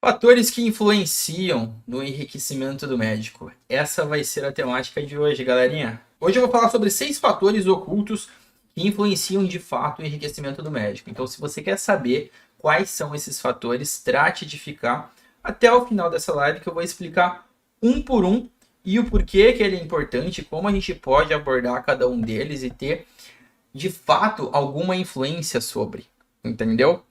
Fatores que influenciam no enriquecimento do médico. Essa vai ser a temática de hoje, galerinha. Hoje eu vou falar sobre 6 fatores ocultos que influenciam de fato o enriquecimento do médico. Então, se você quer saber quais são esses fatores, trate de ficar até o final dessa live que eu vou explicar um por um e o porquê que ele é importante, como a gente pode abordar cada um deles e ter de fato alguma influência sobre, entendeu?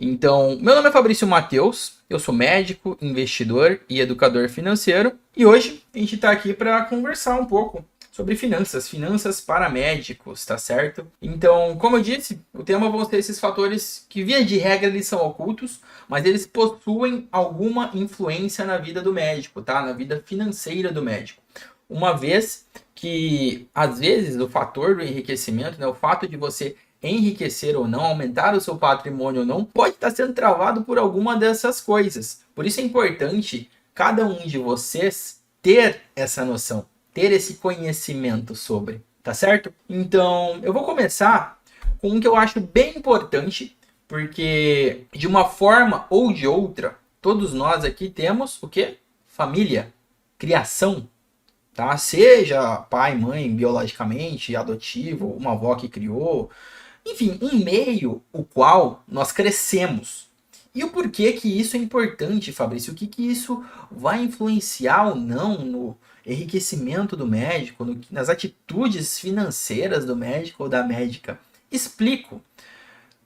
Então, meu nome é Fabrício Mateus, eu sou médico, investidor e educador financeiro e hoje a gente está aqui para conversar um pouco sobre finanças, finanças para médicos, tá certo? Então, como eu disse, o tema vão ser esses fatores que, via de regra, eles são ocultos, mas eles possuem alguma influência na vida do médico, tá? Na vida financeira do médico. Uma vez que, às vezes, o fator do enriquecimento, né, o fato de você enriquecer ou não, aumentar o seu patrimônio ou não, pode estar sendo travado por alguma dessas coisas. Por isso é importante cada um de vocês ter essa noção, ter esse conhecimento sobre, tá certo? Então, eu vou começar com um que eu acho bem importante, porque de uma forma ou de outra, todos nós aqui temos o quê? Família, criação, tá? Seja pai, mãe, biologicamente, adotivo, uma avó que criou, enfim, um meio o qual nós crescemos. E o porquê que isso é importante, Fabrício? O que isso vai influenciar ou não no enriquecimento do médico, nas atitudes financeiras do médico ou da médica? Explico.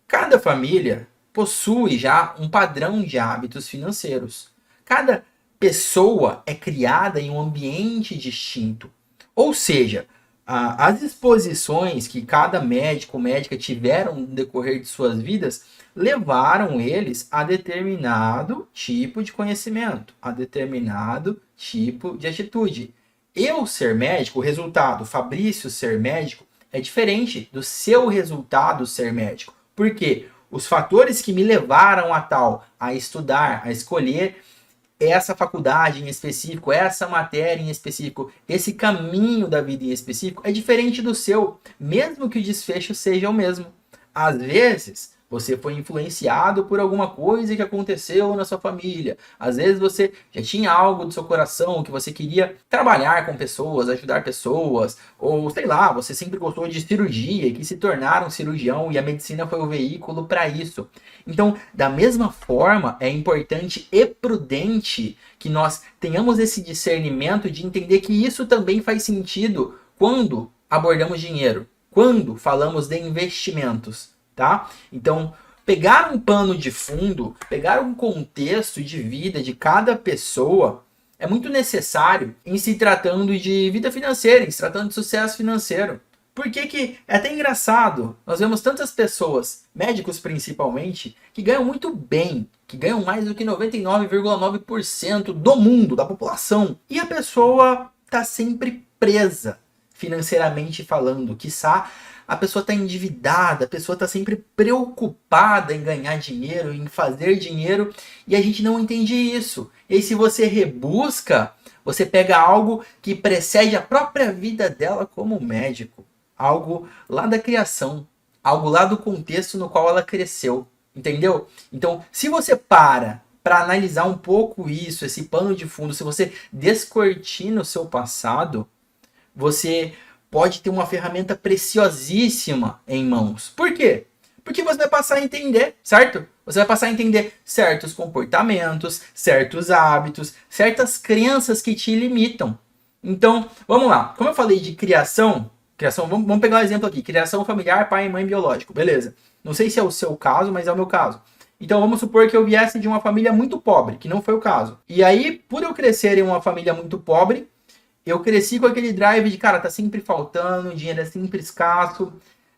Cada família possui já um padrão de hábitos financeiros. Cada pessoa é criada em um ambiente distinto. Ou seja, as exposições que cada médico ou médica tiveram no decorrer de suas vidas levaram eles a determinado tipo de conhecimento, a determinado tipo de atitude. Eu ser médico, o resultado, Fabrício ser médico, é diferente do seu resultado ser médico. Por quê? Os fatores que me levaram a tal, a estudar, a escolher essa faculdade em específico, essa matéria em específico, esse caminho da vida em específico é diferente do seu, mesmo que o desfecho seja o mesmo. Às vezes, você foi influenciado por alguma coisa que aconteceu na sua família. Às vezes você já tinha algo do seu coração que você queria trabalhar com pessoas, ajudar pessoas, ou sei lá, você sempre gostou de cirurgia e quis se tornar um cirurgião e a medicina foi o veículo para isso. Então, da mesma forma, é importante e prudente que nós tenhamos esse discernimento de entender que isso também faz sentido quando abordamos dinheiro, quando falamos de investimentos, tá? Então, pegar um pano de fundo, pegar um contexto de vida de cada pessoa é muito necessário em se tratando de vida financeira, em se tratando de sucesso financeiro. Por que é até engraçado? Nós vemos tantas pessoas, médicos principalmente, que ganham muito bem, que ganham mais do que 99,9% do mundo, da população. E a pessoa está sempre presa, financeiramente falando. Quiçá a pessoa está endividada, a pessoa está sempre preocupada em ganhar dinheiro, em fazer dinheiro, e a gente não entende isso. E aí, se você rebusca, você pega algo que precede a própria vida dela como médico. Algo lá da criação, algo lá do contexto no qual ela cresceu, entendeu? Então, se você para analisar um pouco isso, esse pano de fundo, se você descortina o seu passado, você pode ter uma ferramenta preciosíssima em mãos. Por quê? Porque você vai passar a entender, certo? Você vai passar a entender certos comportamentos, certos hábitos, certas crenças que te limitam. Então, vamos lá. Como eu falei de criação, vamos pegar um exemplo aqui. Criação familiar, pai e mãe biológico. Beleza. Não sei se é o seu caso, mas é o meu caso. Então vamos supor que eu viesse de uma família muito pobre, que não foi o caso. E aí, por eu crescer em uma família muito pobre, eu cresci com aquele drive de, cara, tá sempre faltando, o dinheiro é sempre escasso,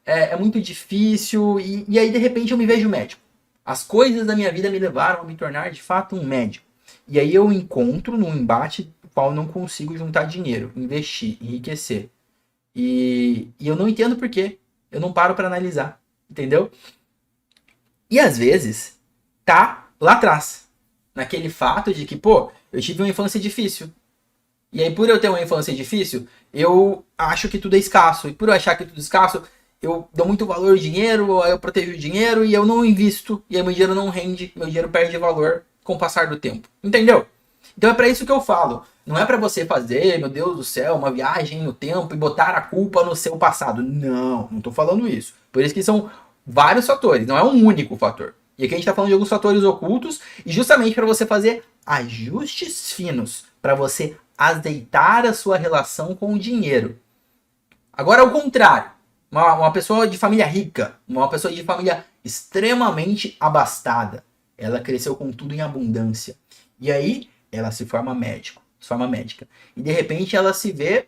é muito difícil, e aí de repente eu me vejo médico. As coisas da minha vida me levaram a me tornar de fato um médico. E aí eu encontro num embate no qual eu não consigo juntar dinheiro, investir, enriquecer. E eu não entendo por quê. Eu não paro para analisar, entendeu? E às vezes tá lá atrás, naquele fato de que, pô, eu tive uma infância difícil. E aí, por eu ter uma infância difícil, eu acho que tudo é escasso. E por eu achar que tudo é escasso, eu dou muito valor ao dinheiro, eu protejo o dinheiro e eu não invisto. E aí meu dinheiro não rende, meu dinheiro perde valor com o passar do tempo. Entendeu? Então é para isso que eu falo. Não é para você fazer, meu Deus do céu, uma viagem no tempo e botar a culpa no seu passado. Não tô falando isso. Por isso que são vários fatores, não é um único fator. E aqui a gente está falando de alguns fatores ocultos e justamente para você fazer ajustes finos, para você azeitar a sua relação com o dinheiro. Agora, ao contrário, uma pessoa de família rica, uma pessoa de família extremamente abastada, ela cresceu com tudo em abundância. E aí, ela se forma médica. E de repente ela se vê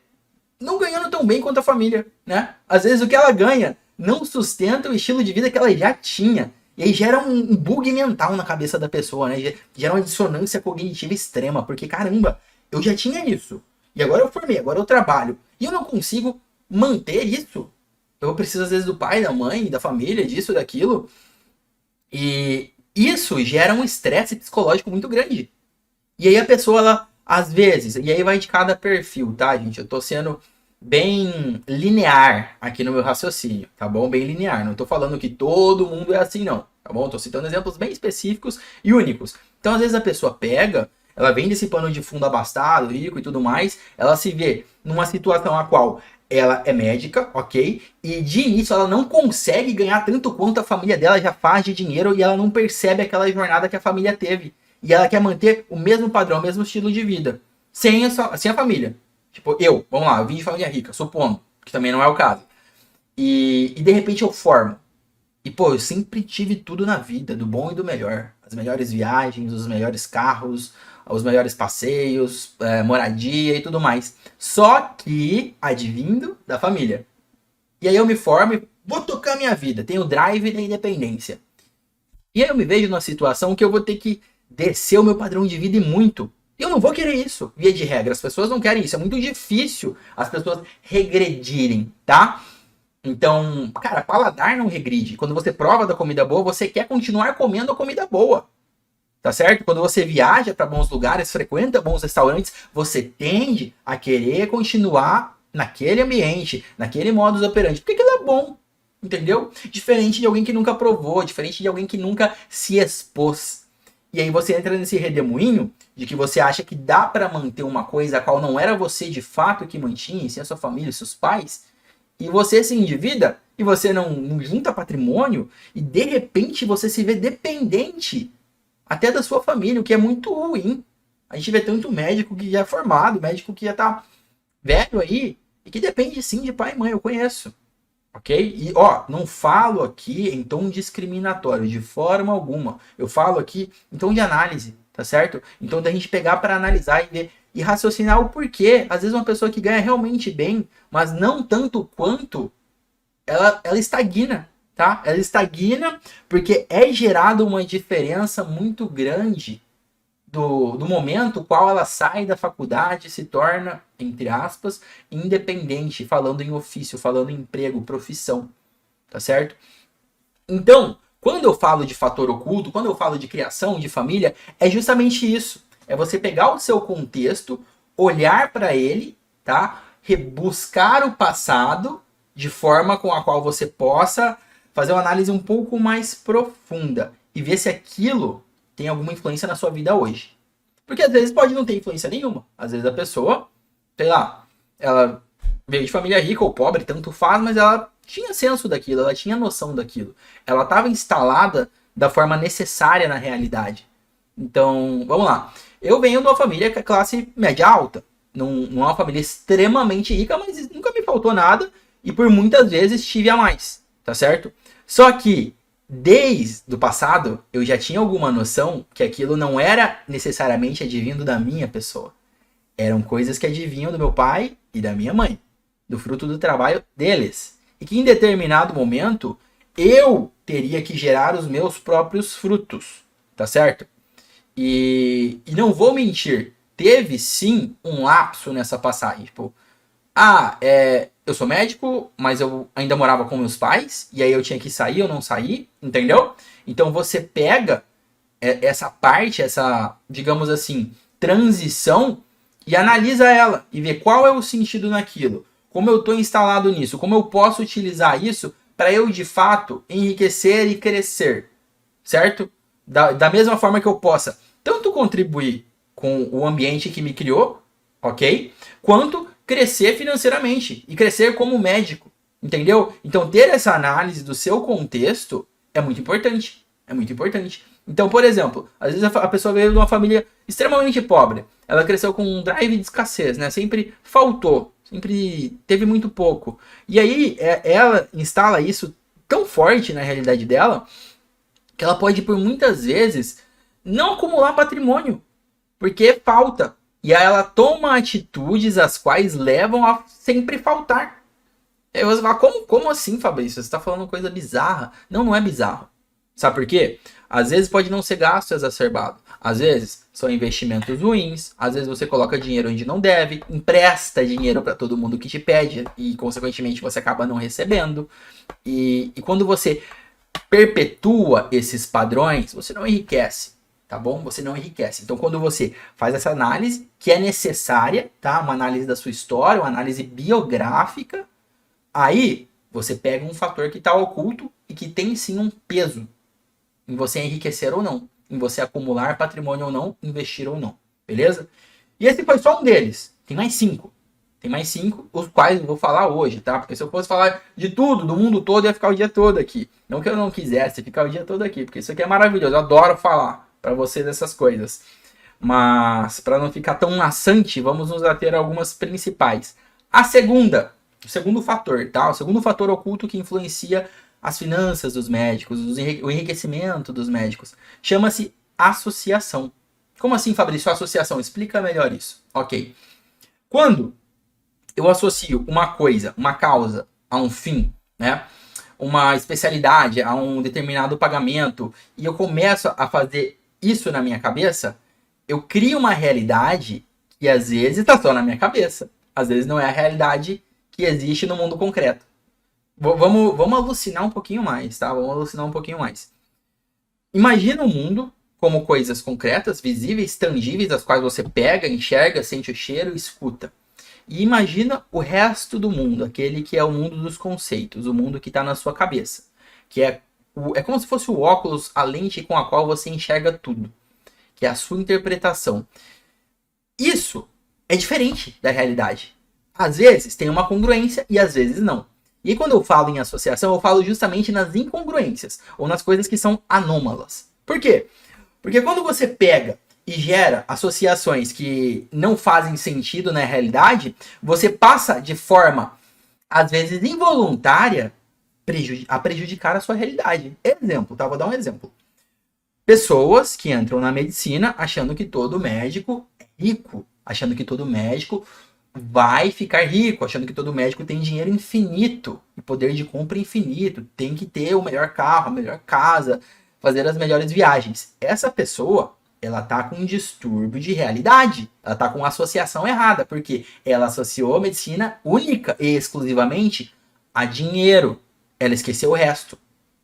não ganhando tão bem quanto a família, né? Às vezes o que ela ganha não sustenta o estilo de vida que ela já tinha. E aí gera um bug mental na cabeça da pessoa, né? Gera uma dissonância cognitiva extrema, porque caramba, eu já tinha isso. E agora eu formei, agora eu trabalho. E eu não consigo manter isso. Eu preciso às vezes do pai, da mãe, da família, disso, daquilo. E isso gera um estresse psicológico muito grande. E aí a pessoa, ela, às vezes, e aí vai de cada perfil, tá, gente? Eu tô sendo bem linear aqui no meu raciocínio, tá bom? Bem linear. Não tô falando que todo mundo é assim, não, tá bom? Tô citando exemplos bem específicos e únicos. Então, às vezes, a pessoa pega, ela vem desse pano de fundo abastado, rico e tudo mais, ela se vê numa situação a qual ela é médica, ok? E de início ela não consegue ganhar tanto quanto a família dela já faz de dinheiro e ela não percebe aquela jornada que a família teve. E ela quer manter o mesmo padrão, o mesmo estilo de vida. Sem a família. Tipo, vamos lá, eu vim de família rica, supondo, que também não é o caso. E de repente eu formo. E pô, eu sempre tive tudo na vida, do bom e do melhor. As melhores viagens, os melhores carros, os melhores passeios, moradia e tudo mais. Só que advindo da família. E aí eu me formo e vou tocar minha vida. Tenho o drive da independência. E aí eu me vejo numa situação que eu vou ter que descer o meu padrão de vida e muito. Eu não vou querer isso, via de regra. As pessoas não querem isso. É muito difícil as pessoas regredirem, tá? Então, cara, paladar não regride. Quando você prova da comida boa, você quer continuar comendo a comida boa. Tá certo? Quando você viaja para bons lugares, frequenta bons restaurantes, você tende a querer continuar naquele ambiente, naquele modus operandi, porque aquilo é bom. Entendeu? Diferente de alguém que nunca provou, diferente de alguém que nunca se expôs. E aí você entra nesse redemoinho de que você acha que dá para manter uma coisa a qual não era você de fato que mantinha, e sim a sua família, seus pais, e você se endivida, e você não junta patrimônio, e de repente você se vê dependente até da sua família, o que é muito ruim. A gente vê tanto médico que já é formado, médico que já tá velho aí, e que depende sim de pai e mãe, eu conheço. Ok? E, não falo aqui em tom discriminatório, de forma alguma. Eu falo aqui em tom de análise, tá certo? Então, da gente pegar para analisar e ver e raciocinar o porquê. Às vezes, uma pessoa que ganha realmente bem, mas não tanto quanto, ela estagna, tá? Ela estagna porque é gerada uma diferença muito grande do momento qual ela sai da faculdade e se torna, entre aspas, independente, falando em ofício, falando em emprego, profissão, tá certo? Então, quando eu falo de fator oculto, quando eu falo de criação, de família, é justamente isso. É você pegar o seu contexto, olhar para ele, tá? Rebuscar o passado de forma com a qual você possa fazer uma análise um pouco mais profunda e ver se aquilo tem alguma influência na sua vida hoje. Porque às vezes pode não ter influência nenhuma. Às vezes a pessoa, sei lá, ela veio de família rica ou pobre, tanto faz, mas ela tinha senso daquilo, ela tinha noção daquilo. Ela estava instalada da forma necessária na realidade. Então, vamos lá. Eu venho de uma família que é classe média alta. Não é uma família extremamente rica, mas nunca me faltou nada. E por muitas vezes tive a mais, tá certo? Só que desde o passado, eu já tinha alguma noção que aquilo não era necessariamente advindo da minha pessoa. Eram coisas que advinham do meu pai e da minha mãe, do fruto do trabalho deles. E que em determinado momento, eu teria que gerar os meus próprios frutos, tá certo? E não vou mentir, teve sim um lapso nessa passagem. Tipo, eu sou médico, mas eu ainda morava com meus pais, e aí eu tinha que sair, eu não saí, entendeu? Então você pega essa parte, essa, digamos assim, transição, e analisa ela, e vê qual é o sentido naquilo, como eu estou instalado nisso, como eu posso utilizar isso para eu, de fato, enriquecer e crescer, certo? Da mesma forma que eu possa tanto contribuir com o ambiente que me criou, ok? Quanto crescer financeiramente e crescer como médico, entendeu? Então, ter essa análise do seu contexto é muito importante. É muito importante. Então, por exemplo, às vezes a pessoa veio de uma família extremamente pobre. Ela cresceu com um drive de escassez, né? Sempre faltou, sempre teve muito pouco. E aí ela instala isso tão forte na realidade dela que ela pode, por muitas vezes, não acumular patrimônio, porque falta. E aí ela toma atitudes as quais levam a sempre faltar. Aí você fala, como assim, Fabrício? Você está falando coisa bizarra. Não, não é bizarro. Sabe por quê? Às vezes pode não ser gasto exacerbado. Às vezes são investimentos ruins. Às vezes você coloca dinheiro onde não deve. Empresta dinheiro para todo mundo que te pede. E, consequentemente, você acaba não recebendo. E quando você perpetua esses padrões, você não enriquece. Tá bom? Você não enriquece. Então, quando você faz essa análise, que é necessária, tá? Uma análise da sua história, uma análise biográfica, aí você pega um fator que está oculto e que tem sim um peso em você enriquecer ou não, em você acumular patrimônio ou não, investir ou não, beleza? E esse foi só um deles. Tem mais 5. Tem mais 5, os quais eu vou falar hoje, tá? Porque se eu fosse falar de tudo, do mundo todo, eu ia ficar o dia todo aqui. Não que eu não quisesse ficar o dia todo aqui, porque isso aqui é maravilhoso. Eu adoro falar para você dessas coisas. Mas, para não ficar tão maçante, vamos nos ater a algumas principais. O segundo fator, tá? O segundo fator oculto que influencia as finanças dos médicos, o enriquecimento dos médicos, chama-se associação. Como assim, Fabrício, associação? Explica melhor isso. Ok. Quando eu associo uma coisa, uma causa, a um fim, né? Uma especialidade, a um determinado pagamento, e eu começo a fazer isso na minha cabeça, eu crio uma realidade que às vezes está só na minha cabeça. Às vezes não é a realidade que existe no mundo concreto. Vamos alucinar um pouquinho mais, tá? Vamos alucinar um pouquinho mais. Imagina o mundo como coisas concretas, visíveis, tangíveis, as quais você pega, enxerga, sente o cheiro e escuta. E imagina o resto do mundo, aquele que é o mundo dos conceitos, o mundo que está na sua cabeça. Que é como se fosse o óculos, a lente com a qual você enxerga tudo. Que é a sua interpretação. Isso é diferente da realidade. Às vezes tem uma congruência e às vezes não. E quando eu falo em associação, eu falo justamente nas incongruências, ou nas coisas que são anômalas. Por quê? Porque quando você pega e gera associações que não fazem sentido na realidade, você passa de forma, às vezes involuntária, a prejudicar a sua realidade. Exemplo, tá? Vou dar um exemplo. Pessoas que entram na medicina achando que todo médico é rico, achando que todo médico vai ficar rico, achando que todo médico tem dinheiro infinito e poder de compra infinito, tem que ter o melhor carro, a melhor casa, fazer as melhores viagens. Essa pessoa, ela tá com um distúrbio de realidade, ela tá com uma associação errada, porque ela associou a medicina única e exclusivamente a dinheiro. Ela esqueceu o resto.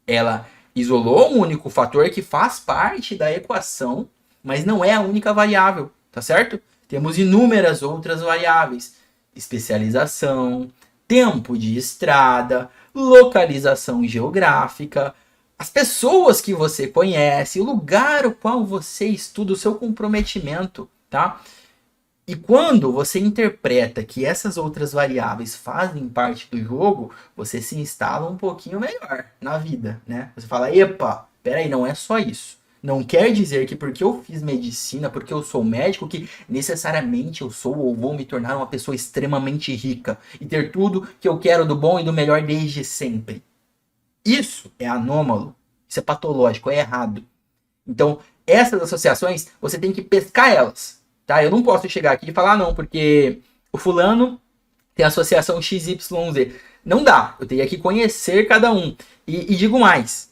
Ela isolou um único fator que faz parte da equação, mas não é a única variável, tá certo? Temos inúmeras outras variáveis. Especialização, tempo de estrada, localização geográfica, as pessoas que você conhece, o lugar ao qual você estuda, o seu comprometimento, tá? E quando você interpreta que essas outras variáveis fazem parte do jogo, você se instala um pouquinho melhor na vida, né? Você fala, epa, peraí, não é só isso. Não quer dizer que porque eu fiz medicina, porque eu sou médico, que necessariamente eu sou ou vou me tornar uma pessoa extremamente rica e ter tudo que eu quero do bom e do melhor desde sempre. Isso é anômalo, isso é patológico, é errado. Então, essas associações, você tem que pescar elas, tá? Eu não posso chegar aqui e falar, não, porque o fulano tem associação XYZ. Não dá, eu teria que conhecer cada um. E digo mais,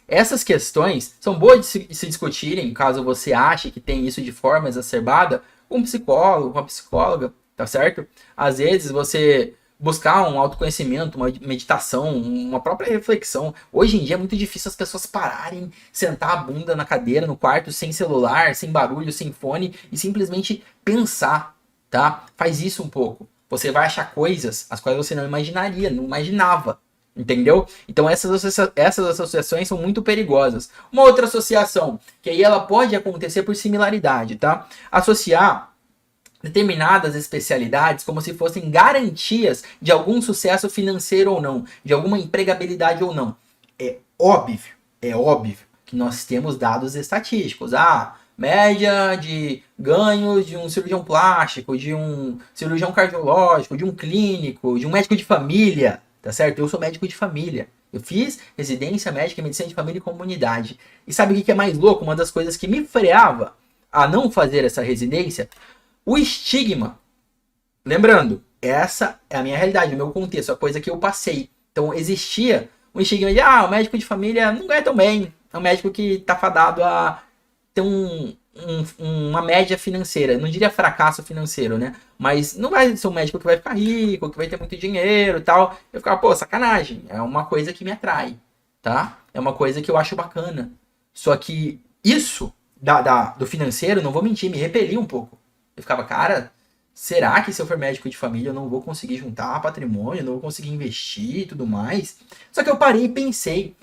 essas questões são boas de se discutirem, caso você ache que tem isso de forma exacerbada, com um psicólogo, com uma psicóloga, tá certo? Às vezes você buscar um autoconhecimento, uma meditação, uma própria reflexão. Hoje em dia é muito difícil as pessoas pararem, sentar a bunda na cadeira, no quarto, sem celular, sem barulho, sem fone, e simplesmente pensar, tá? Faz isso um pouco. Você vai achar coisas as quais você não imaginaria, não imaginava. Entendeu? Então essas associações são muito perigosas. Uma outra associação, que aí ela pode acontecer por similaridade, tá? Associar determinadas especialidades como se fossem garantias de algum sucesso financeiro ou não, de alguma empregabilidade ou não. É óbvio que nós temos dados estatísticos. Média de ganhos de um cirurgião plástico, de um cirurgião cardiológico, de um clínico, de um médico de família, tá certo? Eu sou médico de família. Eu fiz residência médica em medicina de família e comunidade. E sabe o que é mais louco? Uma das coisas que me freava a não fazer essa residência, o estigma. Lembrando, essa é a minha realidade, o meu contexto, a coisa que eu passei. Então existia um estigma de, o médico de família não ganha tão bem. É um médico que está fadado a ter uma média financeira. Não diria fracasso financeiro, né? Mas não vai ser um médico que vai ficar rico, que vai ter muito dinheiro e tal. Eu ficava, pô, sacanagem. É uma coisa que me atrai, tá? É uma coisa que eu acho bacana. Só que isso do financeiro, não vou mentir, me repelia um pouco. Eu ficava, cara, será que se eu for médico de família eu não vou conseguir juntar patrimônio, não vou conseguir investir e tudo mais? Só que eu parei e pensei,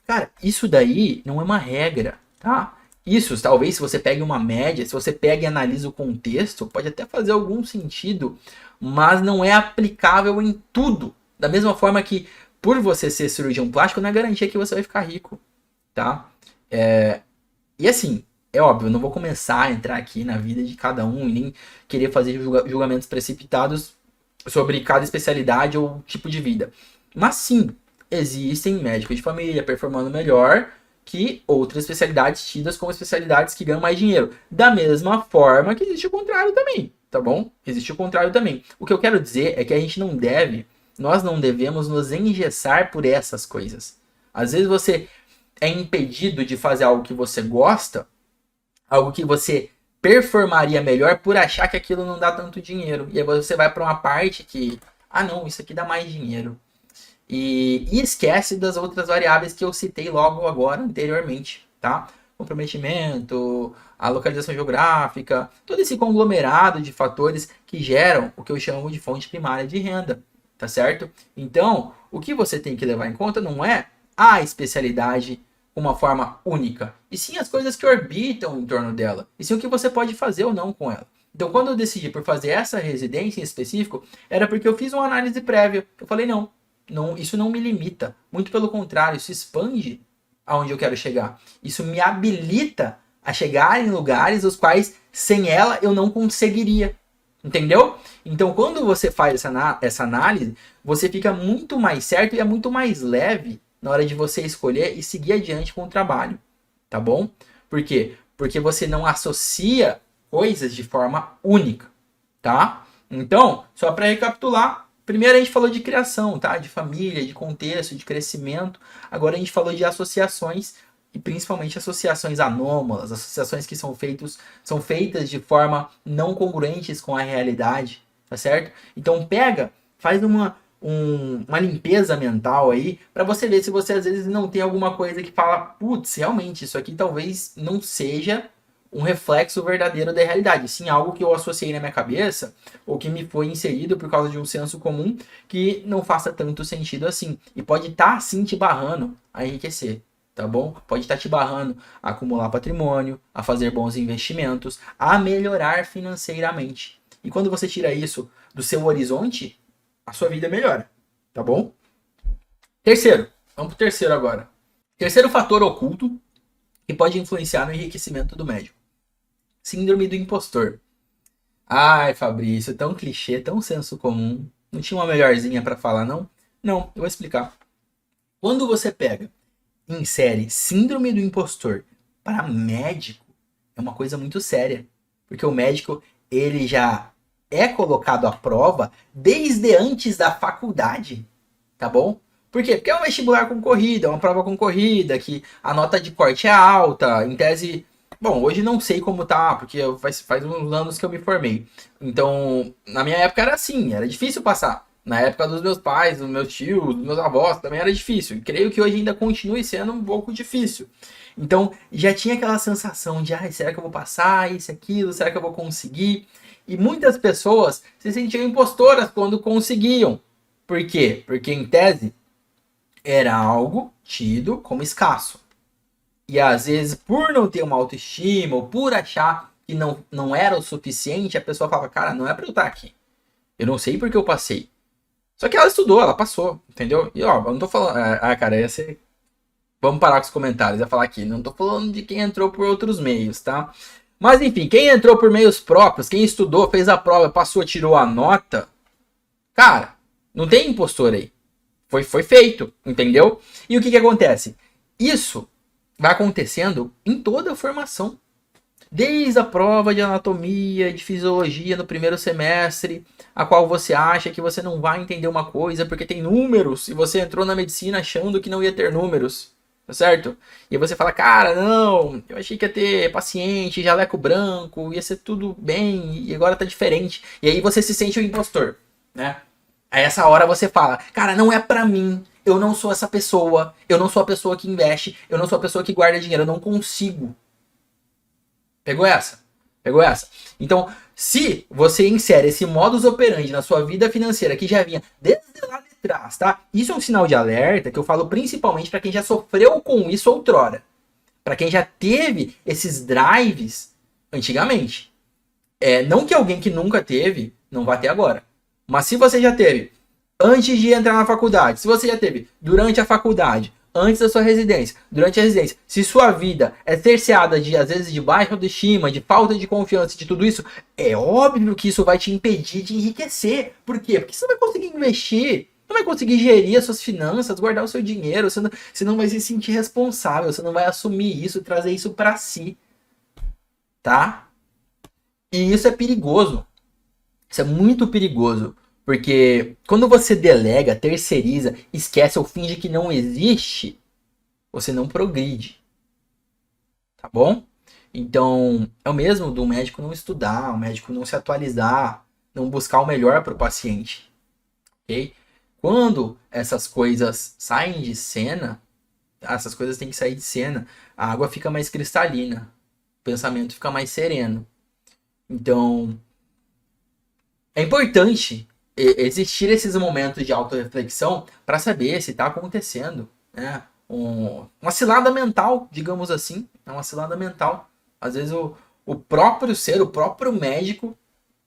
cara, isso daí não é uma regra, tá? Isso, talvez se você pegue uma média, se você pega e analisa o contexto, pode até fazer algum sentido, mas não é aplicável em tudo. Da mesma forma que, por você ser cirurgião plástico, não é garantia que você vai ficar rico, tá? E assim, é óbvio, eu não vou começar a entrar aqui na vida de cada um e nem querer fazer julgamentos precipitados sobre cada especialidade ou tipo de vida. Mas sim, existem médicos de família performando melhor que outras especialidades tidas como especialidades que ganham mais dinheiro. Da mesma forma que existe o contrário também, tá bom? Existe o contrário também. O que eu quero dizer é que a gente nós não devemos nos engessar por essas coisas. Às vezes você é impedido de fazer algo que você gosta, algo que você performaria melhor por achar que aquilo não dá tanto dinheiro. E aí você vai para uma parte que, não, isso aqui dá mais dinheiro. E esquece das outras variáveis que eu citei logo agora, anteriormente, tá? Comprometimento, a localização geográfica, todo esse conglomerado de fatores que geram o que eu chamo de fonte primária de renda, tá certo? Então, o que você tem que levar em conta não é a especialidade uma forma única, e sim as coisas que orbitam em torno dela, e sim o que você pode fazer ou não com ela. Então, quando eu decidi por fazer essa residência em específico, era porque eu fiz uma análise prévia. Eu falei, não, isso não me limita. Muito pelo contrário, isso expande aonde eu quero chegar. Isso me habilita a chegar em lugares os quais, sem ela, eu não conseguiria. Entendeu? Então, quando você faz essa análise, você fica muito mais certo e é muito mais leve na hora de você escolher e seguir adiante com o trabalho, tá bom? Por quê? Porque você não associa coisas de forma única, tá? Então, só para recapitular, primeiro a gente falou de criação, tá? De família, de contexto, de crescimento. Agora a gente falou de associações e principalmente associações anômalas, associações que são feitas de forma não congruentes com a realidade, tá certo? Então faz uma limpeza mental aí, para você ver se você às vezes não tem alguma coisa que fala, putz, realmente, isso aqui talvez não seja um reflexo verdadeiro da realidade, sim algo que eu associei na minha cabeça, ou que me foi inserido por causa de um senso comum que não faça tanto sentido assim, e pode estar sim te barrando a enriquecer, tá bom? Pode estar te barrando a acumular patrimônio, a fazer bons investimentos, a melhorar financeiramente. E quando você tira isso do seu horizonte, a sua vida melhora, tá bom? Terceiro, vamos pro terceiro agora. Terceiro fator oculto que pode influenciar no enriquecimento do médico. Síndrome do impostor. Ai, Fabrício, tão clichê, tão senso comum. Não tinha uma melhorzinha para falar, não? Não, eu vou explicar. Quando você insere síndrome do impostor para médico, é uma coisa muito séria. Porque o médico, ele já é colocado à prova desde antes da faculdade, tá bom? Por quê? Porque é um vestibular concorrido, é uma prova concorrida, que a nota de corte é alta, em tese... Bom, hoje não sei como tá, porque faz uns anos que eu me formei. Então, na minha época era assim, era difícil passar. Na época dos meus pais, dos meus tios, dos meus avós, também era difícil. E creio que hoje ainda continue sendo um pouco difícil. Então, já tinha aquela sensação de, será que eu vou passar isso, aquilo, será que eu vou conseguir? E muitas pessoas se sentiam impostoras quando conseguiam. Por quê? Porque, em tese, era algo tido como escasso. E às vezes, por não ter uma autoestima, ou por achar que não era o suficiente, a pessoa falava, cara, não é pra eu estar aqui. Eu não sei porque eu passei. Só que ela estudou, ela passou, entendeu? E ó, eu não tô falando. Cara, ia ser. Vamos parar com os comentários, ia falar aqui. Não tô falando de quem entrou por outros meios, tá? Mas enfim, quem entrou por meios próprios, quem estudou, fez a prova, passou, tirou a nota. Cara, não tem impostor aí. Foi feito, entendeu? E o que acontece? Isso vai acontecendo em toda a formação. Desde a prova de anatomia, de fisiologia no primeiro semestre, a qual você acha que você não vai entender uma coisa porque tem números, e você entrou na medicina achando que não ia ter números, tá certo? E você fala, cara, não, eu achei que ia ter paciente, jaleco branco, ia ser tudo bem, e agora tá diferente. E aí você se sente o impostor, né? A essa hora você fala, cara, não é pra mim, eu não sou essa pessoa, eu não sou a pessoa que investe, eu não sou a pessoa que guarda dinheiro, eu não consigo. Pegou essa? Pegou essa? Então, se você insere esse modus operandi na sua vida financeira que já vinha desde lá de trás, tá? Isso é um sinal de alerta que eu falo principalmente para quem já sofreu com isso outrora. Para quem já teve esses drives antigamente. Não que alguém que nunca teve não vá ter agora. Mas se você já teve antes de entrar na faculdade, se você já teve durante a faculdade, antes da sua residência, durante a residência, se sua vida é cerceada de, às vezes, de baixa autoestima, de falta de confiança, de tudo isso, é óbvio que isso vai te impedir de enriquecer. Por quê? Porque você não vai conseguir investir, não vai conseguir gerir as suas finanças, guardar o seu dinheiro, você não vai se sentir responsável, você não vai assumir isso, trazer isso para si, tá? E isso é perigoso. Isso é muito perigoso. Porque quando você delega, terceiriza, esquece ou finge que não existe, você não progride. Tá bom? Então, é o mesmo do médico não estudar, o médico não se atualizar, não buscar o melhor para o paciente. Ok? Quando essas coisas saem de cena, essas coisas têm que sair de cena, a água fica mais cristalina, o pensamento fica mais sereno. Então, é importante existir esses momentos de autorreflexão para saber se está acontecendo, né? Uma cilada mental, digamos assim, é uma cilada mental. Às vezes o próprio ser, o próprio médico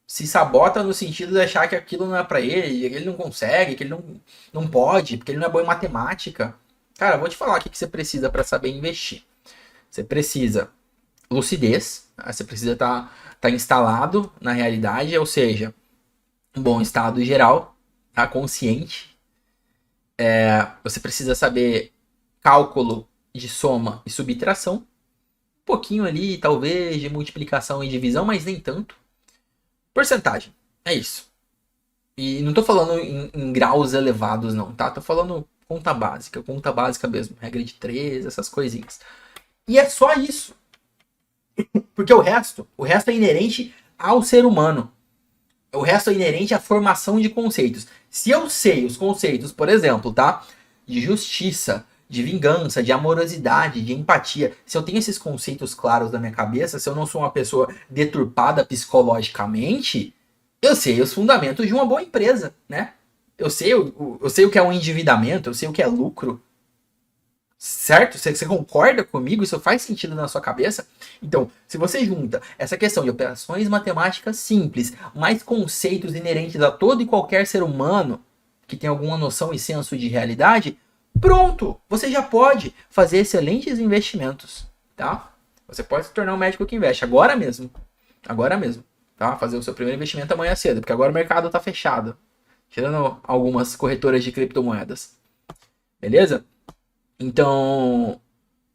se sabota no sentido de achar que aquilo não é para ele, que ele não consegue, que ele não pode, porque ele não é bom em matemática. Cara, eu vou te falar o que você precisa para saber investir. Você precisa lucidez, você precisa estar instalado na realidade, ou seja, um bom estado geral, tá? Consciente. Você precisa saber cálculo de soma e subtração. Um pouquinho ali, talvez, de multiplicação e divisão, mas nem tanto. Porcentagem. É isso. E não tô falando em graus elevados, não, tá? Tô falando conta básica mesmo. Regra de 3, essas coisinhas. E é só isso. Porque o resto é inerente ao ser humano. O resto é inerente à formação de conceitos. Se eu sei os conceitos, por exemplo, tá? De justiça, de vingança, de amorosidade, de empatia. Se eu tenho esses conceitos claros na minha cabeça, se eu não sou uma pessoa deturpada psicologicamente, eu sei os fundamentos de uma boa empresa, né? Eu sei o que é um endividamento, eu sei o que é lucro. Certo? Você concorda comigo? Isso faz sentido na sua cabeça? Então, se você junta essa questão de operações matemáticas simples, mais conceitos inerentes a todo e qualquer ser humano que tem alguma noção e senso de realidade, pronto! Você já pode fazer excelentes investimentos, tá? Você pode se tornar um médico que investe agora mesmo, tá? Fazer o seu primeiro investimento amanhã cedo, porque agora o mercado tá fechado, tirando algumas corretoras de criptomoedas. Beleza? Então,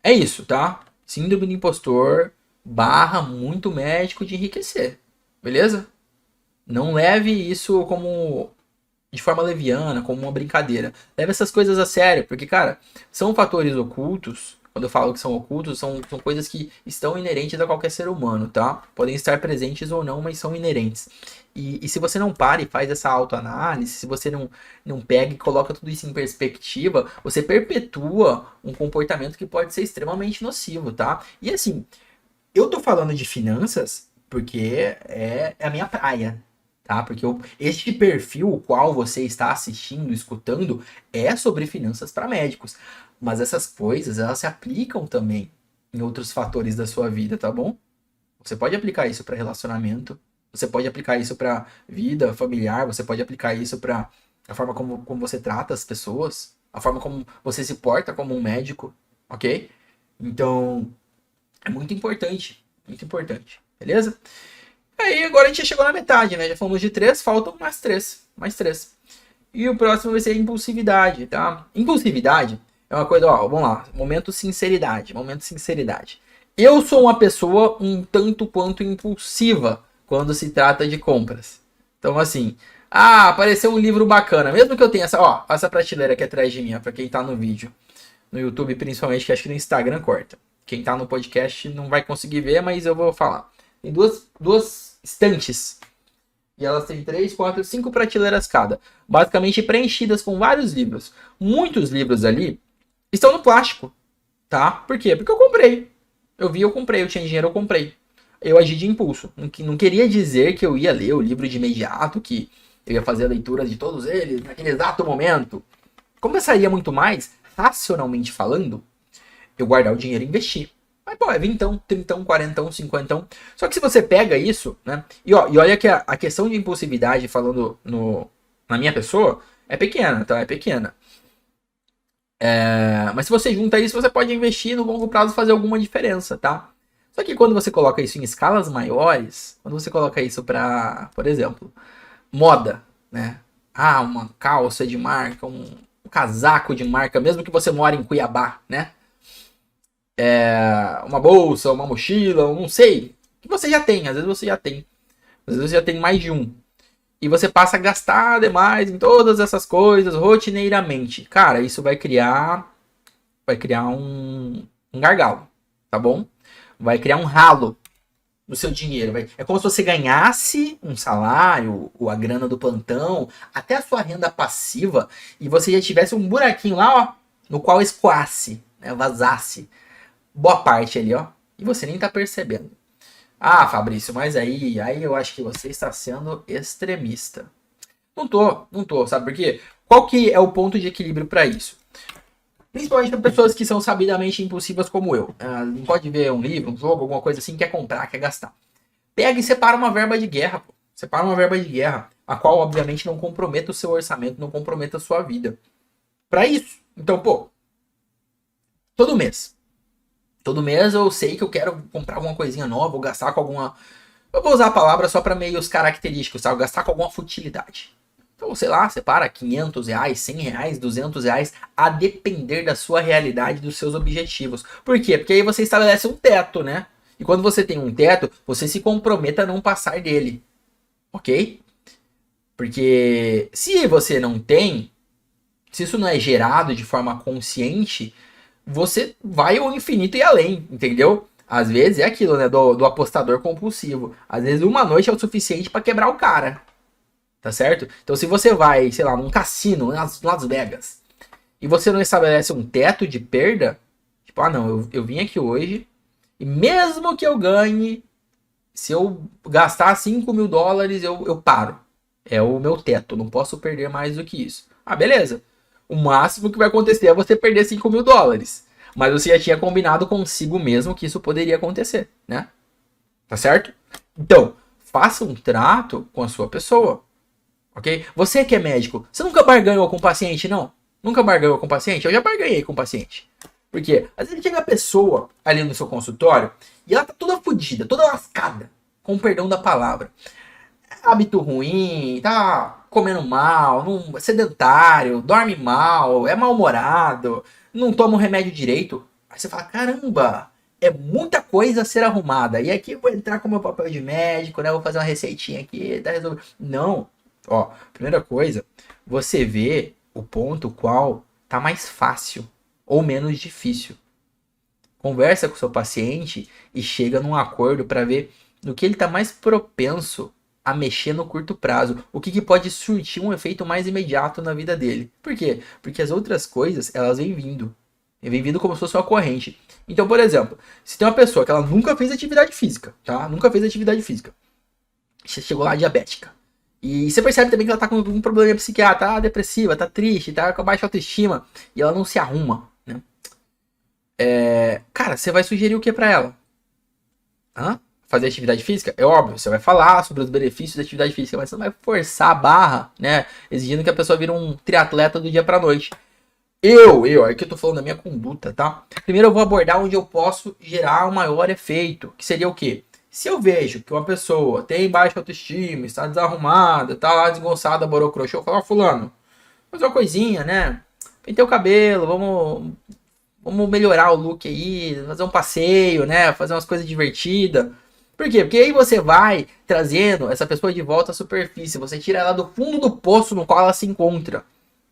é isso, tá? Síndrome do impostor barra muito médico de enriquecer, beleza? Não leve isso como de forma leviana, como uma brincadeira. Leve essas coisas a sério, porque, cara, são fatores ocultos. Quando eu falo que são ocultos, são coisas que estão inerentes a qualquer ser humano, tá? Podem estar presentes ou não, mas são inerentes. E se você não para e faz essa autoanálise, se você não pega e coloca tudo isso em perspectiva, você perpetua um comportamento que pode ser extremamente nocivo, tá? E assim, eu tô falando de finanças porque é a minha praia, tá? Porque este perfil, o qual você está assistindo, escutando, é sobre finanças para médicos. Mas essas coisas, elas se aplicam também em outros fatores da sua vida, tá bom? Você pode aplicar isso para relacionamento, você pode aplicar isso para vida familiar, você pode aplicar isso para a forma como você trata as pessoas, a forma como você se porta como um médico, ok? Então, é muito importante, beleza? Aí agora a gente já chegou na metade, né? Já falamos de 3, faltam mais três. E o próximo vai ser a impulsividade, tá? Impulsividade é uma coisa, ó, vamos lá, momento sinceridade. Eu sou uma pessoa um tanto quanto impulsiva quando se trata de compras. Então, assim, apareceu um livro bacana, mesmo que eu tenha essa prateleira aqui atrás de mim, ó, pra quem tá no vídeo, no YouTube principalmente, que acho que no Instagram corta. Quem tá no podcast não vai conseguir ver, mas eu vou falar. Tem duas estantes. E elas têm 3, 4, 5 prateleiras cada. Basicamente preenchidas com vários livros. Muitos livros ali estão no plástico. Tá? Por quê? Porque eu comprei. Eu comprei. Eu tinha dinheiro, eu comprei. Eu agi de impulso. Não queria dizer que eu ia ler o livro de imediato, que eu ia fazer a leitura de todos eles naquele exato momento. Começaria muito mais, racionalmente falando, eu guardar o dinheiro e investir. Mas, pô, é 20, 30, 40, 50. Só que se você pega isso, né? E olha que a questão de impulsividade, falando na minha pessoa, é pequena, tá? É pequena. Mas se você junta isso, você pode investir no longo prazo fazer alguma diferença, tá? Só que quando você coloca isso em escalas maiores, quando você coloca isso para, por exemplo, moda, né? Uma calça de marca, um casaco de marca, mesmo que você mora em Cuiabá, né? Uma bolsa, uma mochila, não sei. Que você já tem, às vezes você já tem. Às vezes você já tem mais de um. E você passa a gastar demais em todas essas coisas rotineiramente. Cara, isso vai criar um gargalo, tá bom? Vai criar um ralo no seu dinheiro. É como se você ganhasse um salário, ou a grana do plantão, até a sua renda passiva, e você já tivesse um buraquinho lá, ó, no qual escoasse, né, vazasse boa parte ali, ó, e você nem tá percebendo. Fabrício, mas aí eu acho que você está sendo extremista. Não tô, sabe por quê? Qual que é o ponto de equilíbrio para isso? Principalmente para pessoas que são sabidamente impulsivas como eu. Não pode ver um livro, um jogo, alguma coisa assim, quer comprar, quer gastar. Pega e separa uma verba de guerra, pô. Separa uma verba de guerra, a qual obviamente não comprometa o seu orçamento, não comprometa a sua vida. Para isso. Então, pô, todo mês eu sei que eu quero comprar alguma coisinha nova, ou gastar com alguma... Eu vou usar a palavra só para meios característicos, tá? Gastar com alguma futilidade. Então, sei lá, separa R$500, R$100, R$200, a depender da sua realidade, dos seus objetivos. Por quê? Porque aí você estabelece um teto, né? E quando você tem um teto, você se compromete a não passar dele. Ok? Porque se você não tem, se isso não é gerado de forma consciente, você vai ao infinito e além, entendeu? Às vezes é aquilo, né, do apostador compulsivo. Às vezes uma noite é o suficiente para quebrar o cara, tá certo? Então se você vai, sei lá, num cassino, Las Vegas, e você não estabelece um teto de perda, tipo, não, eu vim aqui hoje, e mesmo que eu ganhe, se eu gastar $5.000, eu paro. É o meu teto, não posso perder mais do que isso. Beleza. O máximo que vai acontecer é você perder $5.000. Mas você já tinha combinado consigo mesmo que isso poderia acontecer, né? Tá certo? Então, faça um trato com a sua pessoa. Ok? Você que é médico, você nunca barganhou com o paciente, não? Nunca barganhou com o paciente? Eu já barganhei com o paciente. Por quê? Às vezes chega a pessoa ali no seu consultório e ela tá toda fodida, toda lascada. Com o perdão da palavra. Hábito ruim, tá comendo mal, sedentário, dorme mal, é mal-humorado, não toma o remédio direito. Aí você fala, caramba, é muita coisa a ser arrumada. E aqui eu vou entrar com o meu papel de médico, né? Vou fazer uma receitinha aqui, tá resolvido. Não. Ó, primeira coisa, você vê o ponto qual tá mais fácil ou menos difícil. Conversa com o seu paciente e chega num acordo para ver no que ele tá mais propenso a mexer no curto prazo, o que pode surtir um efeito mais imediato na vida dele. Por quê? Porque as outras coisas, elas vêm vindo. Vem vindo como se fosse uma corrente. Então, por exemplo, se tem uma pessoa que ela nunca fez atividade física, tá? Nunca fez atividade física. Você chegou lá diabética. E você percebe também que ela tá com algum problema psiquiátrico, tá depressiva, tá triste, tá com baixa autoestima, e ela não se arruma, né? Cara, você vai sugerir o que pra ela? Hã? Fazer atividade física? É óbvio, você vai falar sobre os benefícios da atividade física, mas você não vai forçar a barra, né? Exigindo que a pessoa vire um triatleta do dia pra noite. Aqui eu tô falando da minha conduta, tá? Primeiro eu vou abordar onde eu posso gerar um maior efeito, que seria o quê? Se eu vejo que uma pessoa tem baixa autoestima, está desarrumada, tá lá desgonçada, borocrochô, eu falo, fulano, fazer uma coisinha, né? Pentear o cabelo, vamos melhorar o look aí, fazer um passeio, né? Fazer umas coisas divertidas. Por quê? Porque aí você vai trazendo essa pessoa de volta à superfície, você tira ela do fundo do poço no qual ela se encontra,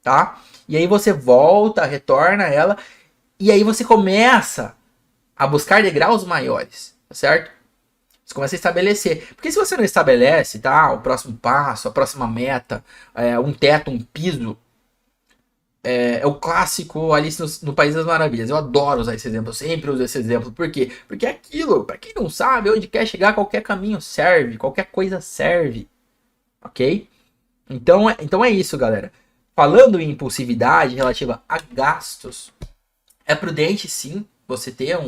tá? E aí você volta, retorna ela, e aí você começa a buscar degraus maiores, tá certo? Você começa a estabelecer. Porque se você não estabelece, tá? O próximo passo, a próxima meta, um teto, um piso, é o clássico Alice no País das Maravilhas. Eu adoro usar esse exemplo, eu sempre uso esse exemplo. Por quê? Porque é aquilo, pra quem não sabe, onde quer chegar, qualquer caminho serve, qualquer coisa serve, ok? Então é isso, galera. Falando em impulsividade relativa a gastos, é prudente sim você ter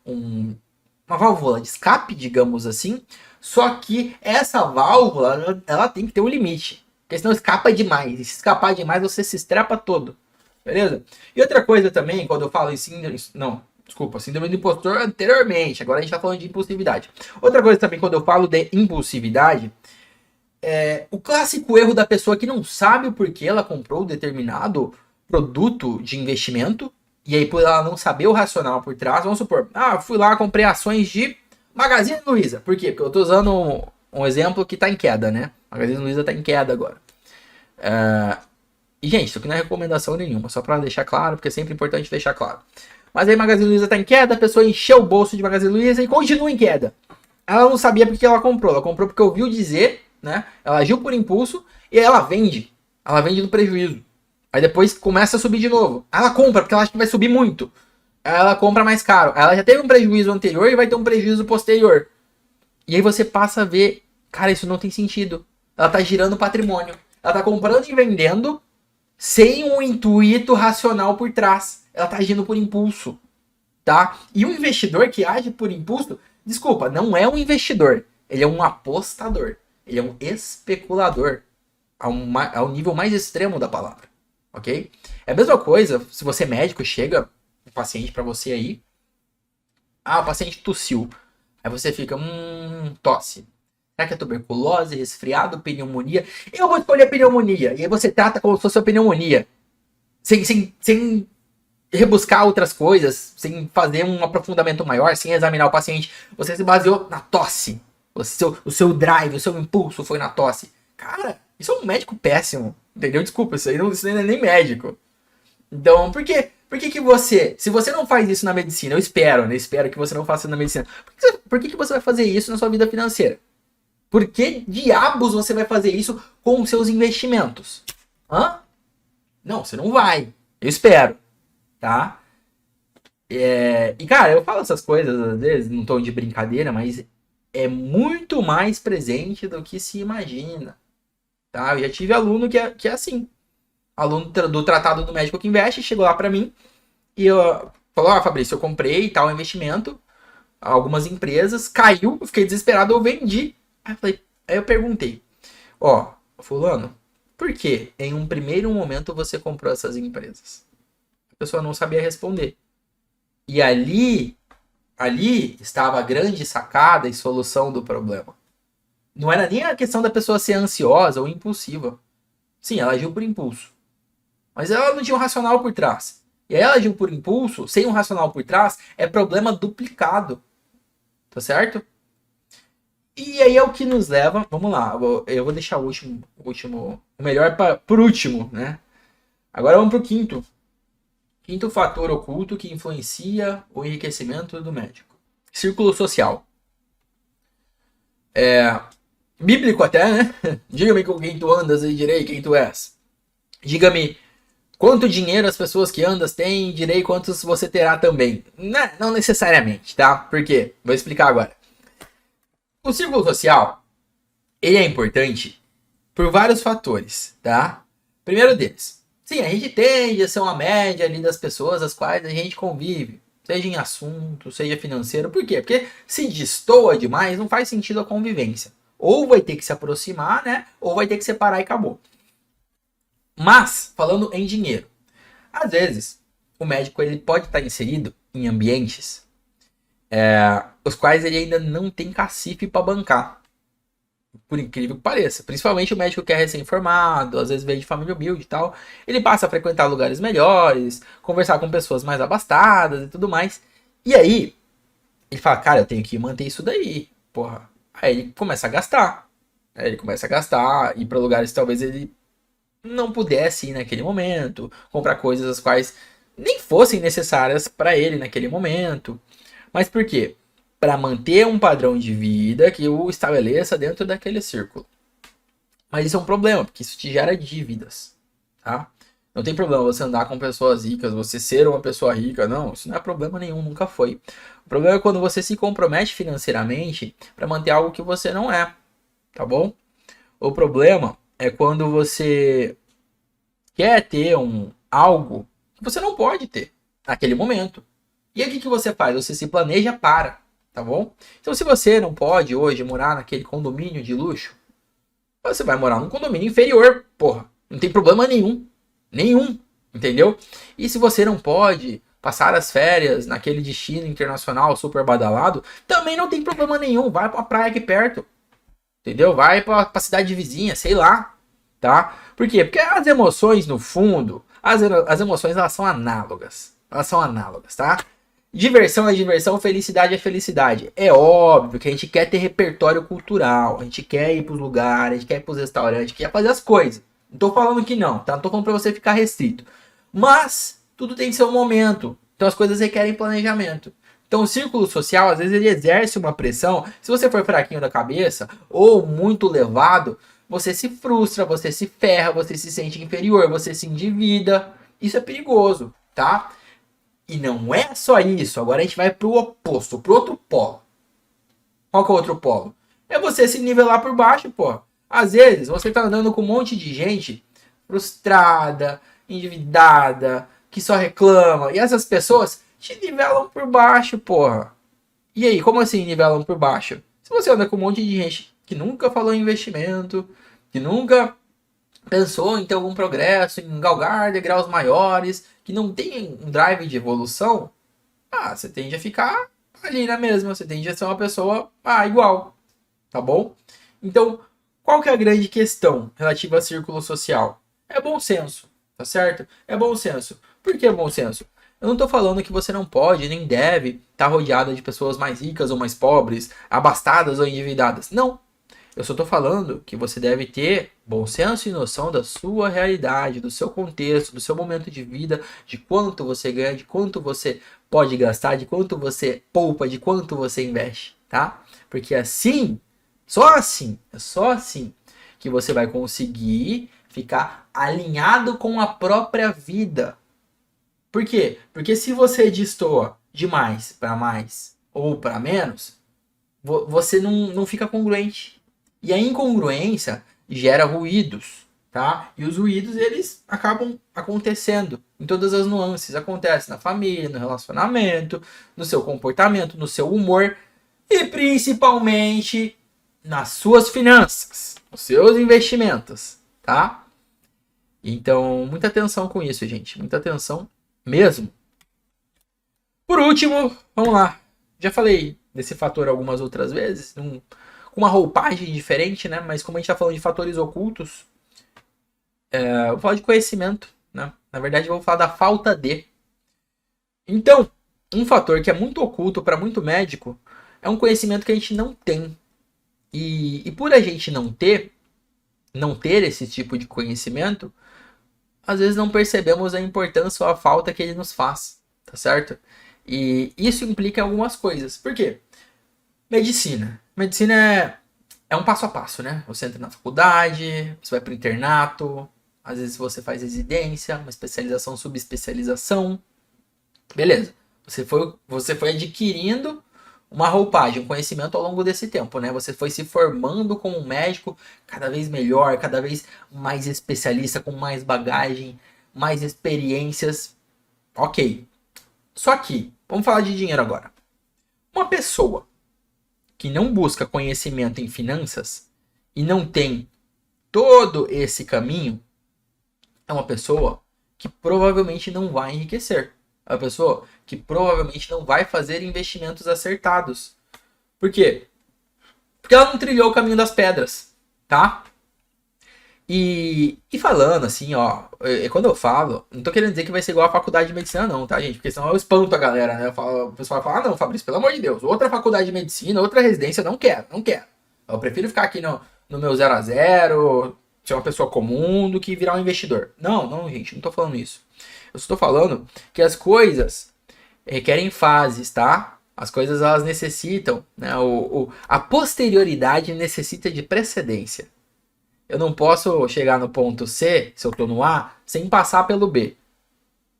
uma válvula de escape, digamos assim, só que essa válvula ela tem que ter um limite, porque senão escapa demais, e se escapar demais você se estrapa todo, beleza? E outra coisa também, quando eu falo em síndrome do impostor anteriormente, agora a gente tá falando de impulsividade. Outra coisa também, quando eu falo de impulsividade, o clássico erro da pessoa que não sabe o porquê ela comprou determinado produto de investimento, e aí por ela não saber o racional por trás, vamos supor, fui lá, comprei ações de Magazine Luiza. Por quê? Porque eu tô usando um exemplo que tá em queda, né? Magazine Luiza tá em queda agora. E gente, isso aqui não é recomendação nenhuma, só pra deixar claro, porque é sempre importante deixar claro. Mas aí Magazine Luiza tá em queda, a pessoa encheu o bolso de Magazine Luiza e continua em queda. Ela não sabia porque ela comprou porque ouviu dizer, né? Ela agiu por impulso e aí ela vende. Ela vende no prejuízo. Aí depois começa a subir de novo. Ela compra porque ela acha que vai subir muito. Aí ela compra mais caro. Ela já teve um prejuízo anterior e vai ter um prejuízo posterior. E aí você passa a ver, cara, isso não tem sentido. Ela tá girando patrimônio. Ela tá comprando e vendendo sem um intuito racional por trás. Ela tá agindo por impulso, tá? E um investidor que age por impulso, desculpa, não é um investidor. Ele é um apostador. Ele é um especulador ao nível mais extremo da palavra, ok? É a mesma coisa se você é médico, chega um paciente pra você aí, o paciente tossiu, aí você fica, tosse. Será que é tuberculose, resfriado, pneumonia? Eu vou escolher a pneumonia. E aí você trata como se fosse a pneumonia. Sem rebuscar outras coisas, sem fazer um aprofundamento maior, sem examinar o paciente. Você se baseou na tosse. O seu drive, o seu impulso foi na tosse. Cara, isso é um médico péssimo. Entendeu? Desculpa, isso aí não é nem médico. Então, por quê? Por que você, se você não faz isso na medicina, eu espero, né? Espero que você não faça isso na medicina. Por que você vai fazer isso na sua vida financeira? Por que diabos você vai fazer isso com os seus investimentos? Não, você não vai. Eu espero, tá? E cara, eu falo essas coisas às vezes num tom de brincadeira, mas é muito mais presente do que se imagina, tá? Eu já tive aluno que é assim. Aluno do Tratado do Médico que Investe, chegou lá pra mim e falou, Fabrício, eu comprei tal investimento, algumas empresas, caiu, eu fiquei desesperado, eu vendi. Aí eu perguntei, fulano, por que em um primeiro momento você comprou essas empresas? A pessoa não sabia responder. E ali estava a grande sacada e solução do problema. Não era nem a questão da pessoa ser ansiosa ou impulsiva. Sim, ela agiu por impulso. Mas ela não tinha um racional por trás. E aí ela agiu por impulso, sem um racional por trás, é problema duplicado. Tá certo? E aí é o que nos leva, vamos lá, eu vou deixar o melhor por último, né? Agora vamos pro quinto. Quinto fator oculto que influencia o enriquecimento do médico. Círculo social. Bíblico até, né? Diga-me com quem tu andas e direi quem tu és. Diga-me quanto dinheiro as pessoas que andas têm e direi quantos você terá também. Não necessariamente, tá? Por quê? Vou explicar agora. O círculo social, ele é importante Por vários fatores, tá? Primeiro deles, sim, a gente tende a ser uma média ali das pessoas as quais a gente convive, seja em assunto, seja financeiro. Por quê? Porque se destoa demais, não faz sentido a convivência. Ou vai ter que se aproximar, né? Ou vai ter que separar e acabou. Mas, falando em dinheiro, às vezes o médico ele pode estar inserido em ambientes os quais ele ainda não tem cacife para bancar. Por incrível que pareça. Principalmente o médico que é recém-formado, às vezes veio de família humilde e tal. Ele passa a frequentar lugares melhores, conversar com pessoas mais abastadas e tudo mais. E aí, ele fala, cara, eu tenho que manter isso daí, porra. Aí ele começa a gastar. Aí ele começa a gastar, ir para lugares que talvez ele não pudesse ir naquele momento, comprar coisas as quais nem fossem necessárias para ele naquele momento. Mas por quê? Para manter um padrão de vida que o estabeleça dentro daquele círculo. Mas isso é um problema, porque isso te gera dívidas, tá? Não tem problema você andar com pessoas ricas, você ser uma pessoa rica, não, isso não é problema nenhum, nunca foi. O problema é quando você se compromete financeiramente para manter algo que você não é, tá bom? O problema é quando você quer ter algo que você não pode ter naquele momento. E aí o que você faz? Você se planeja para, tá bom? Então se você não pode hoje morar naquele condomínio de luxo, você vai morar num condomínio inferior, porra. Não tem problema nenhum. Nenhum, entendeu? E se você não pode passar as férias naquele destino internacional super badalado, também não tem problema nenhum. Vai pra praia aqui perto, entendeu? Vai pra cidade vizinha, sei lá, tá? Por quê? Porque as emoções, no fundo, as emoções, elas são análogas. Elas são análogas, tá? Diversão é diversão, felicidade é felicidade. É óbvio que a gente quer ter repertório cultural, a gente quer ir pros lugares, a gente quer ir pros restaurantes, quer fazer as coisas. Não tô falando que não, tá? Não tô falando pra você ficar restrito. Mas tudo tem seu momento. Então as coisas requerem planejamento. Então o círculo social, às vezes, ele exerce uma pressão. Se você for fraquinho da cabeça ou muito levado, você se frustra, você se ferra, você se sente inferior, você se endivida. Isso é perigoso, tá? E não é só isso. Agora a gente vai pro oposto, pro outro polo. Qual que é o outro polo? É você se nivelar por baixo, pô. Às vezes você tá andando com um monte de gente frustrada, endividada, que só reclama. E essas pessoas te nivelam por baixo, porra. E aí, como assim nivelam por baixo? Se você anda com um monte de gente que nunca falou em investimento, que nunca pensou em ter algum progresso, em galgar degraus maiores, que não tem um drive de evolução, você tende a ficar ali na mesma, você tende a ser uma pessoa igual, tá bom? Então, qual que é a grande questão relativa a círculo social? É bom senso, tá certo? É bom senso. Por que é bom senso? Eu não tô falando que você não pode, nem deve estar rodeada de pessoas mais ricas ou mais pobres, abastadas ou endividadas. Não. Eu só tô falando que você deve ter bom senso e noção da sua realidade, do seu contexto, do seu momento de vida, de quanto você ganha, de quanto você pode gastar, de quanto você poupa, de quanto você investe, tá? Porque assim, é só assim que você vai conseguir ficar alinhado com a própria vida. Por quê? Porque se você destoa de mais ou para menos, você não fica congruente. E a incongruência gera ruídos, tá? E os ruídos, eles acabam acontecendo em todas as nuances. Acontece na família, no relacionamento, no seu comportamento, no seu humor e principalmente nas suas finanças, nos seus investimentos, tá? Então, muita atenção com isso, gente. Muita atenção mesmo. Por último, vamos lá. Já falei desse fator algumas outras vezes, com uma roupagem diferente, né? Mas como a gente está falando de fatores ocultos, eu vou falar de conhecimento, né? Na verdade, eu vou falar da falta de. Então, um fator que é muito oculto para muito médico é um conhecimento que a gente não tem. E por a gente não ter esse tipo de conhecimento, às vezes não percebemos a importância ou a falta que ele nos faz, tá certo? E isso implica em algumas coisas. Por quê? Medicina. Medicina é um passo a passo, né? Você entra na faculdade, você vai para o internato, às vezes você faz residência, uma especialização, subespecialização. Beleza. Você foi adquirindo uma roupagem, um conhecimento ao longo desse tempo, né? Você foi se formando como um médico cada vez melhor, cada vez mais especialista, com mais bagagem, mais experiências. Ok. Só que, vamos falar de dinheiro agora. Uma pessoa que não busca conhecimento em finanças e não tem todo esse caminho, é uma pessoa que provavelmente não vai enriquecer. É uma pessoa que provavelmente não vai fazer investimentos acertados. Por quê? Porque ela não trilhou o caminho das pedras, tá? E falando assim, ó, quando eu falo, não tô querendo dizer que vai ser igual a faculdade de medicina, não, tá, gente? Porque senão eu espanto a galera, né? O pessoal fala, ah, não, Fabrício, pelo amor de Deus, outra faculdade de medicina, outra residência, não quero, não quero. Eu prefiro ficar aqui no meu 0 a 0, ser uma pessoa comum, do que virar um investidor. Não, gente, não tô falando isso. Eu estou falando que as coisas requerem fases, tá? As coisas, elas necessitam, né? A posterioridade necessita de precedência. Eu não posso chegar no ponto C, se eu tô no A, sem passar pelo B.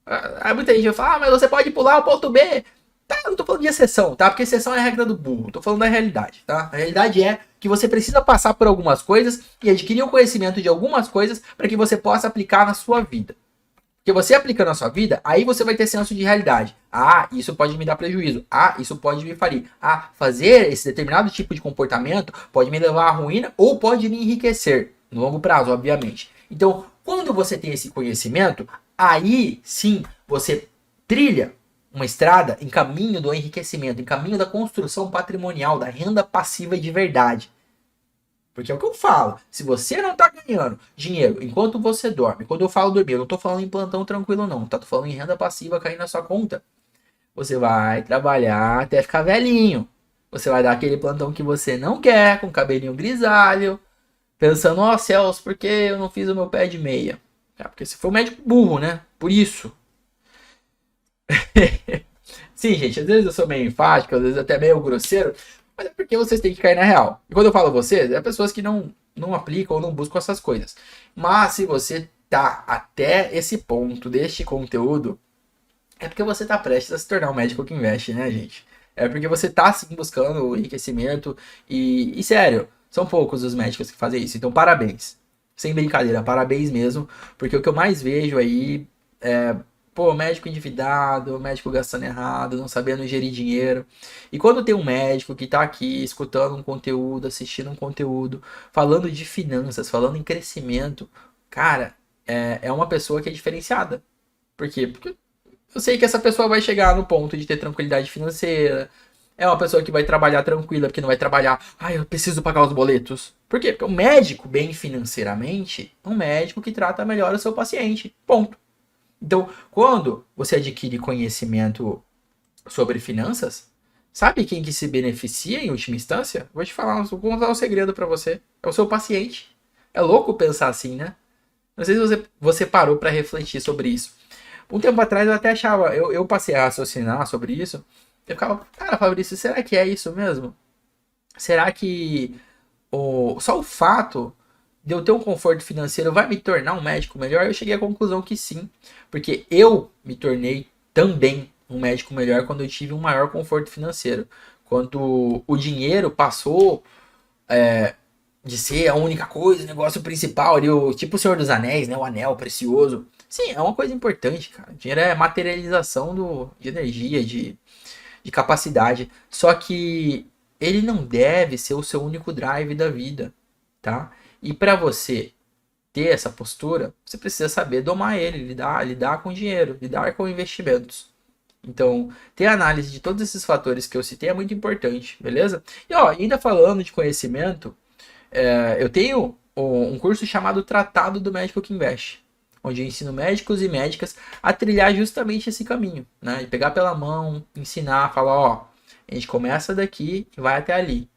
Aí muita gente vai falar, ah, mas você pode pular o ponto B. Tá, eu não tô falando de exceção, tá? Porque exceção é a regra do burro. Tô falando da realidade, tá? A realidade é que você precisa passar por algumas coisas e adquirir o conhecimento de algumas coisas para que você possa aplicar na sua vida. Porque você aplicando na sua vida, aí você vai ter senso de realidade. Ah, isso pode me dar prejuízo. Ah, isso pode me falir. Ah, fazer esse determinado tipo de comportamento pode me levar à ruína ou pode me enriquecer. No longo prazo, obviamente. Então, quando você tem esse conhecimento, aí sim você trilha uma estrada em caminho do enriquecimento, em caminho da construção patrimonial, da renda passiva de verdade. Porque é o que eu falo. Se você não tá ganhando dinheiro enquanto você dorme, quando eu falo dormir, eu não tô falando em plantão tranquilo não, tá? Tô falando em renda passiva caindo na sua conta. Você vai trabalhar até ficar velhinho. Você vai dar aquele plantão que você não quer, com cabelinho grisalho, pensando, ó céus, por que eu não fiz o meu pé de meia? É, porque você foi um médico burro, né? Por isso. Sim, gente, às vezes eu sou meio enfático, às vezes até meio grosseiro, mas é porque vocês têm que cair na real. E quando eu falo vocês, é pessoas que não aplicam ou não buscam essas coisas. Mas se você tá até esse ponto deste conteúdo, é porque você tá prestes a se tornar um médico que investe, né, gente? É porque você tá, sim, buscando o enriquecimento e sério, são poucos os médicos que fazem isso. Então, parabéns. Sem brincadeira, parabéns mesmo. Porque o que eu mais vejo aí é, pô, médico endividado, médico gastando errado, não sabendo gerir dinheiro. E quando tem um médico que tá aqui escutando um conteúdo, assistindo um conteúdo, falando de finanças, falando em crescimento, cara, é uma pessoa que é diferenciada. Por quê? Porque eu sei que essa pessoa vai chegar no ponto de ter tranquilidade financeira. É uma pessoa que vai trabalhar tranquila, porque não vai trabalhar, eu preciso pagar os boletos. Por quê? Porque o médico, bem financeiramente, é um médico que trata melhor o seu paciente. Ponto. Então, quando você adquire conhecimento sobre finanças, sabe quem que se beneficia em última instância? Vou te falar, vou contar um segredo para você. É o seu paciente. É louco pensar assim, né? Não sei se você parou para refletir sobre isso. Um tempo atrás eu até achava, eu passei a raciocinar sobre isso. Eu ficava, cara, Fabrício, será que é isso mesmo? Será que só o fato de eu ter um conforto financeiro vai me tornar um médico melhor? Eu cheguei à conclusão que sim. Porque eu me tornei também um médico melhor quando eu tive um maior conforto financeiro. Quando o dinheiro passou de ser a única coisa, o negócio principal ali, tipo o Senhor dos Anéis, né? O anel precioso. Sim, é uma coisa importante, cara. O dinheiro é materialização de energia, de capacidade. Só que ele não deve ser o seu único drive da vida, tá? E para você ter essa postura, você precisa saber domar ele, lidar com dinheiro, lidar com investimentos. Então, ter análise de todos esses fatores que eu citei é muito importante, beleza? E ó, ainda falando de conhecimento, eu tenho um curso chamado Tratado do Médico que Investe, onde eu ensino médicos e médicas a trilhar justamente esse caminho, né? E pegar pela mão, ensinar, falar, ó, a gente começa daqui e vai até ali.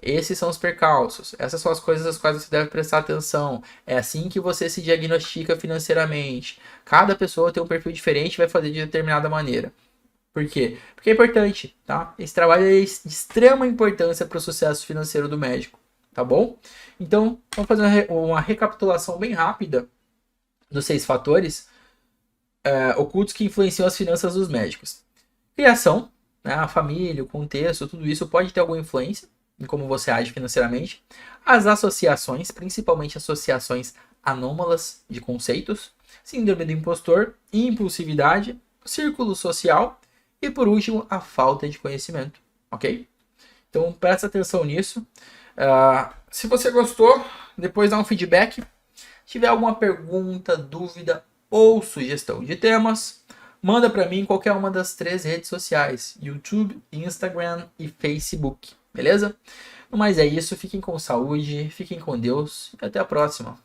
Esses são os percalços, essas são as coisas às quais você deve prestar atenção. É assim que você se diagnostica financeiramente. Cada pessoa tem um perfil diferente e vai fazer de determinada maneira. Por quê? Porque é importante, tá? Esse trabalho é de extrema importância para o sucesso financeiro do médico, tá bom? Então, vamos fazer uma recapitulação bem rápida dos 6 fatores ocultos que influenciam as finanças dos médicos. Criação, né? A família, o contexto, tudo isso pode ter alguma influência em como você age financeiramente. As associações, principalmente associações anômalas de conceitos, síndrome do impostor, impulsividade, círculo social e, por último, a falta de conhecimento, ok? Então, presta atenção nisso. Se você gostou, depois dá um feedback. Se tiver alguma pergunta, dúvida ou sugestão de temas, manda para mim em qualquer uma das 3 redes sociais: YouTube, Instagram e Facebook, beleza? Mas é isso, fiquem com saúde, fiquem com Deus e até a próxima.